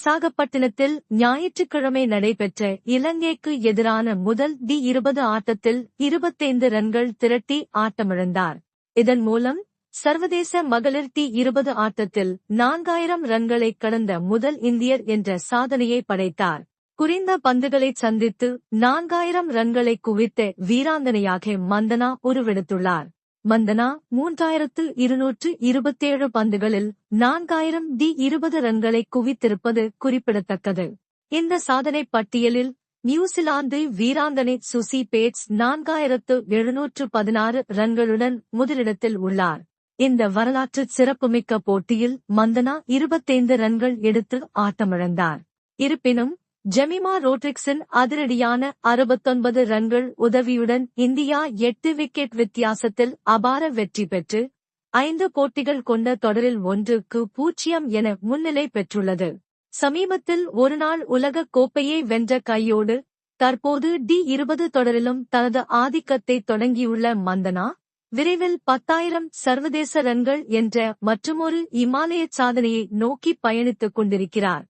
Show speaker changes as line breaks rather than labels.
விசாகப்பட்டினத்தில் ஞாயிற்றுக்கிழமை நடைபெற்ற இலங்கைக்கு எதிரான முதல் டி20 ஆட்டத்தில் 25 ரன்கள் திரட்டி ஆட்டமிழந்தார். இதன் மூலம் சர்வதேச மகளிர் டி20 ஆட்டத்தில் 4000 ரன்களை கடந்த முதல் இந்தியர் என்ற சாதனையை படைத்தார். குறைந்த பந்துகளை சந்தித்து 4000 ரன்களை குவித்த வீராங்கனையாக மந்தனா உருவெடுத்துள்ளார். மந்தனா 3227 பந்துகளில் 4000 டி20 ரன்களை குவித்திருப்பது குறிப்பிடத்தக்கது. இந்த சாதனை பட்டியலில் நியூசிலாந்து வீராங்கனை சுசி பேட்ஸ் 4716 ரன்களுடன் முதலிடத்தில் உள்ளார். இந்த வரலாற்று சிறப்புமிக்க போட்டியில் மந்தனா 25 ரன்கள் எடுத்து ஆட்டமிழந்தார். இருப்பினும் ஜெமிமா ரோட்ரிக்ஸின் அதிரடியான 69 ரன்கள் உதவியுடன் இந்தியா 8 விக்கெட் வித்தியாசத்தில் அபார வெற்றி பெற்று 5 போட்டிகள் கொண்ட தொடரில் 1-0 என முன்னிலை பெற்றுள்ளது. சமீபத்தில் ஒருநாள் உலகக் கோப்பையை வென்ற கையோடு தற்போது டி20 தொடரிலும் தனது ஆதிக்கத்தை தொடங்கியுள்ள மந்தனா விரைவில் 10,000 சர்வதேச ரன்கள் என்ற மற்றுமொரு இமாலய சாதனையை நோக்கி பயணித்துக் கொண்டிருக்கிறார்.